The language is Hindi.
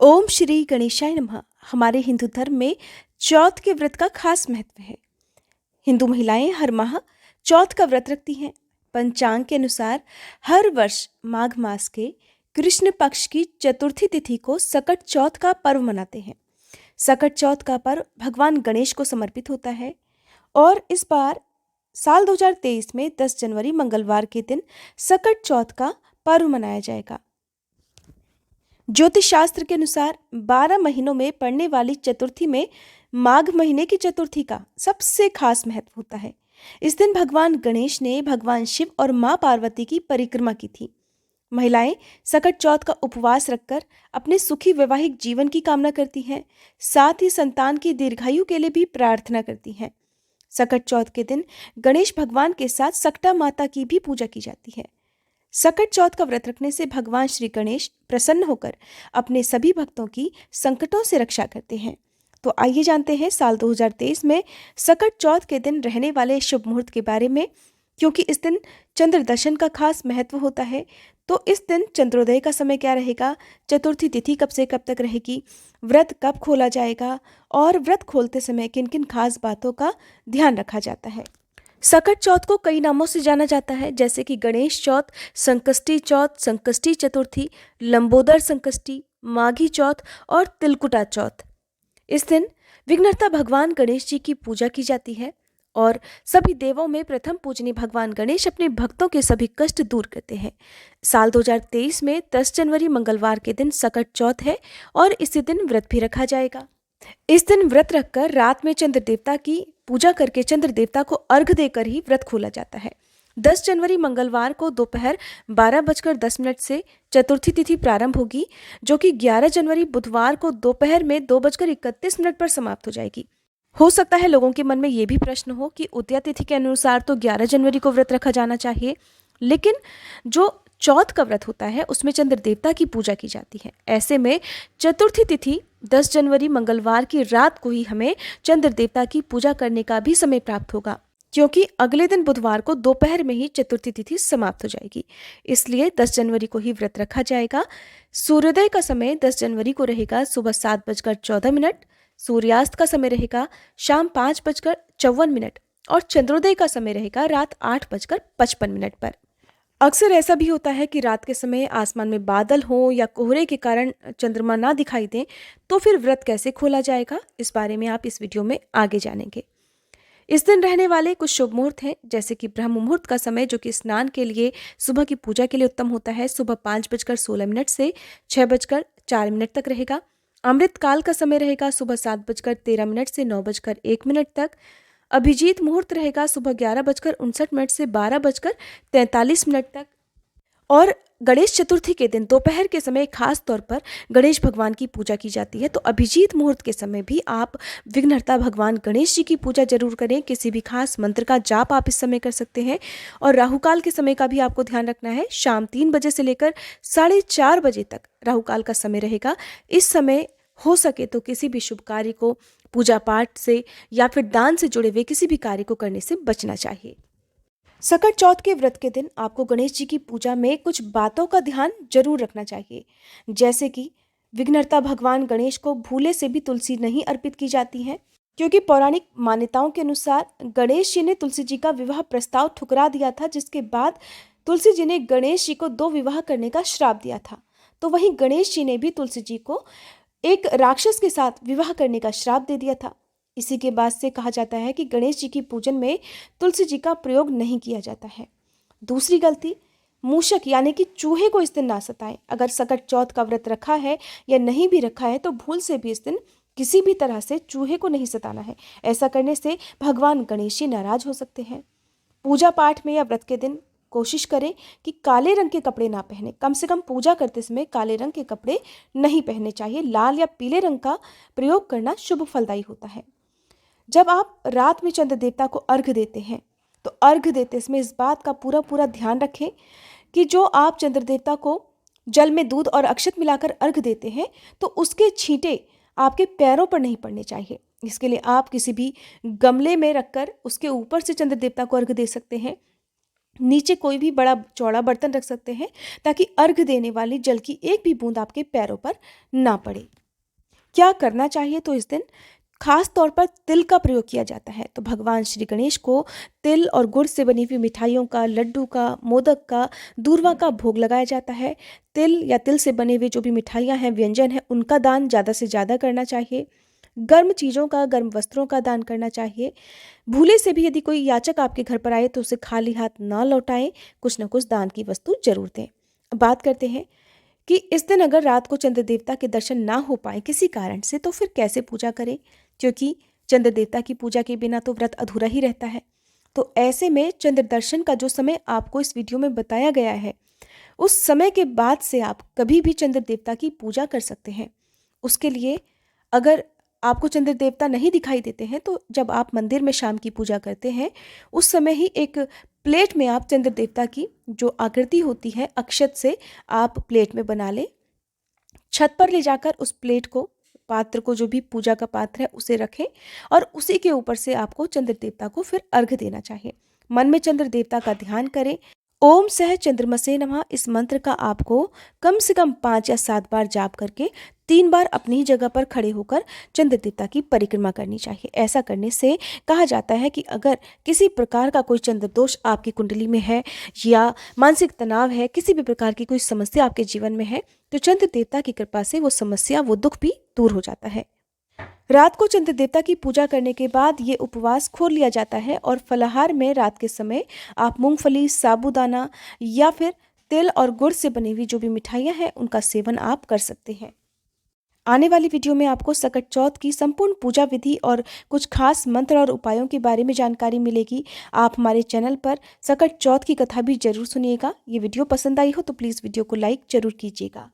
ओम श्री गणेशाय नमः। हमारे हिंदू धर्म में चौथ के व्रत का खास महत्व है। हिंदू महिलाएं हर माह चौथ का व्रत रखती हैं। पंचांग के अनुसार हर वर्ष माघ मास के कृष्ण पक्ष की चतुर्थी तिथि को सकट चौथ का पर्व मनाते हैं। सकट चौथ का पर्व भगवान गणेश को समर्पित होता है और इस बार साल 2023 में 10 जनवरी मंगलवार के दिन सकट चौथ का पर्व मनाया जाएगा। ज्योतिष शास्त्र के अनुसार 12 महीनों में पड़ने वाली चतुर्थी में माघ महीने की चतुर्थी का सबसे खास महत्व होता है। इस दिन भगवान गणेश ने भगवान शिव और मां पार्वती की परिक्रमा की थी। महिलाएं सकट चौथ का उपवास रखकर अपने सुखी वैवाहिक जीवन की कामना करती हैं, साथ ही संतान की दीर्घायु के लिए भी प्रार्थना करती हैं। सकट चौथ के दिन गणेश भगवान के साथ सकटा माता की भी पूजा की जाती है। सकट चौथ का व्रत रखने से भगवान श्री गणेश प्रसन्न होकर अपने सभी भक्तों की संकटों से रक्षा करते हैं। तो आइए जानते हैं साल 2023 में सकट चौथ के दिन रहने वाले शुभ मुहूर्त के बारे में। क्योंकि इस दिन चंद्र दर्शन का खास महत्व होता है, तो इस दिन चंद्रोदय का समय क्या रहेगा, चतुर्थी तिथि कब से कब तक रहेगी, व्रत कब खोला जाएगा और व्रत खोलते समय किन किन खास बातों का ध्यान रखा जाता है। सकट चौथ को कई नामों से जाना जाता है, जैसे कि गणेश चौथ, संकष्टी चौथ, संकष्टी चतुर्थी, लंबोदर संकष्टी, माघी चौथ और तिलकुटा चौथ। इस दिन विघ्नहर्ता भगवान गणेश जी की पूजा की जाती है और सभी देवों में प्रथम पूजनीय भगवान गणेश अपने भक्तों के सभी कष्ट दूर करते हैं। साल 2023 में 10 जनवरी मंगलवार के दिन सकट चौथ है और इसी दिन व्रत भी रखा जाएगा। इस दिन व्रत रखकर रात में चंद्र देवता की पूजा करके चंद्र देवता को अर्घ देकर ही व्रत खोला जाता है। 10 जनवरी मंगलवार को दोपहर 12:10 से चतुर्थी तिथि प्रारंभ होगी, जो कि 11 जनवरी बुधवार को दोपहर में 2:31 पर समाप्त हो जाएगी। हो सकता है लोगों के मन में ये भी प्रश्न हो कि उदया तिथि के अनुसार तो 11 जनवरी को व्रत रखा जाना चाहिए, लेकिन जो चौथ का व्रत होता है उसमें चंद्र देवता की पूजा की जाती है। ऐसे में चतुर्थी तिथि 10 जनवरी मंगलवार की रात को ही हमें चंद्र देवता की पूजा करने का भी समय प्राप्त होगा, क्योंकि अगले दिन बुधवार को दोपहर में ही चतुर्थी तिथि समाप्त हो जाएगी। इसलिए 10 जनवरी को ही व्रत रखा जाएगा। सूर्योदय का समय 10 जनवरी को रहेगा सुबह 7:14, सूर्यास्त का समय रहेगा शाम 5:54 और चंद्रोदय का समय रहेगा रात 8:55 पर। अक्सर ऐसा भी होता है कि रात के समय आसमान में बादल हो या कोहरे के कारण चंद्रमा ना दिखाई दें, तो फिर व्रत कैसे खोला जाएगा, इस बारे में आप इस वीडियो में आगे जानेंगे। इस दिन रहने वाले कुछ शुभ मुहूर्त हैं, जैसे कि ब्रह्म मुहूर्त का समय, जो कि स्नान के लिए सुबह की पूजा के लिए उत्तम होता है, सुबह 5:16 से 6:04 तक रहेगा। अमृत काल का समय रहेगा सुबह 7:13 से 9:01 तक। अभिजीत मुहूर्त रहेगा सुबह 11:59 से 12:43 तक। और गणेश चतुर्थी के दिन दोपहर के समय खास तौर पर गणेश भगवान की पूजा की जाती है, तो अभिजीत मुहूर्त के समय भी आप विघ्नहर्ता भगवान गणेश जी की पूजा जरूर करें। किसी भी खास मंत्र का जाप आप इस समय कर सकते हैं। और राहुकाल के समय का भी आपको ध्यान रखना है। शाम 3 बजे से लेकर 4:30 तक राहुकाल का समय रहेगा। इस समय हो सके तो किसी भी शुभ कार्य को, पूजा पाठ से या फिर दान से जुड़े हुए किसी भी कार्य को करने से बचना चाहिए। सकट चौथ के व्रत के दिन आपको गणेश जी की पूजा में कुछ बातों का ध्यान जरूर रखना चाहिए, जैसे कि विघ्नहर्ता भगवान गणेश को भूले से भी तुलसी नहीं अर्पित की जाती है, क्योंकि पौराणिक मान्यताओं के अनुसार गणेश जी ने तुलसी जी का विवाह प्रस्ताव ठुकरा दिया था, जिसके बाद तुलसी जी ने गणेश जी को 2 विवाह करने का श्राप दिया था। तो वहीं गणेश जी ने भी तुलसी जी को एक राक्षस के साथ विवाह करने का श्राप दे दिया था। इसी के बाद से कहा जाता है कि गणेश जी की पूजन में तुलसी जी का प्रयोग नहीं किया जाता है। दूसरी गलती, मूषक यानी कि चूहे को इस दिन ना सताएं। अगर सकट चौथ का व्रत रखा है या नहीं भी रखा है, तो भूल से भी इस दिन किसी भी तरह से चूहे को नहीं सताना है। ऐसा करने से भगवान गणेश जी नाराज हो सकते हैं। पूजा पाठ में या व्रत के दिन कोशिश करें कि काले रंग के कपड़े ना पहने। कम से कम पूजा करते समय काले रंग के कपड़े नहीं पहनने चाहिए। लाल या पीले रंग का प्रयोग करना शुभ फलदायी होता है। जब आप रात में चंद्र देवता को अर्घ देते हैं, तो अर्घ देते समय इस बात का पूरा ध्यान रखें कि जो आप चंद्र देवता को जल में दूध और अक्षत मिलाकर अर्घ देते हैं, तो उसके छींटे आपके पैरों पर नहीं पड़ने चाहिए। इसके लिए आप किसी भी गमले में रखकर उसके ऊपर से चंद्र देवता को अर्घ दे सकते हैं। नीचे कोई भी बड़ा चौड़ा बर्तन रख सकते हैं ताकि अर्घ देने वाली जल की एक भी बूंद आपके पैरों पर ना पड़े। क्या करना चाहिए? तो इस दिन खास तौर पर तिल का प्रयोग किया जाता है। तो भगवान श्री गणेश को तिल और गुड़ से बनी हुई मिठाइयों का, लड्डू का, मोदक का, दूर्वा का भोग लगाया जाता है। तिल या तिल से बने हुए जो भी मिठाइयाँ हैं, व्यंजन हैं, उनका दान ज़्यादा से ज़्यादा करना चाहिए। गर्म चीज़ों का, गर्म वस्त्रों का दान करना चाहिए। भूले से भी यदि कोई याचक आपके घर पर आए तो उसे खाली हाथ ना लौटाएं, कुछ न कुछ दान की वस्तु जरूर दें। अब बात करते हैं कि इस दिन अगर रात को चंद्र देवता के दर्शन ना हो पाए किसी कारण से, तो फिर कैसे पूजा करें, क्योंकि चंद्र देवता की पूजा के बिना तो व्रत अधूरा ही रहता है। तो ऐसे में चंद्र दर्शन का जो समय आपको इस वीडियो में बताया गया है, उस समय के बाद से आप कभी भी चंद्र देवता की पूजा कर सकते हैं। उसके लिए अगर आपको चंद्र देवता नहीं दिखाई देते हैं, तो जब आप मंदिर में शाम की पूजा करते हैं, उस समय ही एक प्लेट में आप चंद्र देवता की जो आकृति होती है अक्षत से आप प्लेट में बना लें। छत पर ले जाकर उस प्लेट को, पात्र को, जो भी पूजा का पात्र है उसे रखें और उसी के ऊपर से आपको चंद्र देवता को फिर अर्घ देना चाहिए। मन में चंद्र देवता का ध्यान करें। ओम सह चंद्रमसे नमः इस मंत्र का आपको कम से कम 5 या 7 बार जाप करके 3 बार अपनी ही जगह पर खड़े होकर चंद्र देवता की परिक्रमा करनी चाहिए। ऐसा करने से कहा जाता है कि अगर किसी प्रकार का कोई चंद्र दोष आपकी कुंडली में है या मानसिक तनाव है, किसी भी प्रकार की कोई समस्या आपके जीवन में है, तो चंद्र देवता की कृपा से वो समस्या, वो दुख भी दूर हो जाता है। रात को चंद्र देवता की पूजा करने के बाद ये उपवास खोल लिया जाता है और फलाहार में रात के समय आप मूंगफली, साबूदाना या फिर तिल और गुड़ से बनी हुई जो भी मिठाइयाँ हैं उनका सेवन आप कर सकते हैं। आने वाली वीडियो में आपको सकट चौथ की संपूर्ण पूजा विधि और कुछ खास मंत्र और उपायों के बारे में जानकारी मिलेगी। आप हमारे चैनल पर सकट चौथ की कथा भी जरूर सुनिएगा। ये वीडियो पसंद आई हो तो प्लीज़ वीडियो को लाइक जरूर कीजिएगा।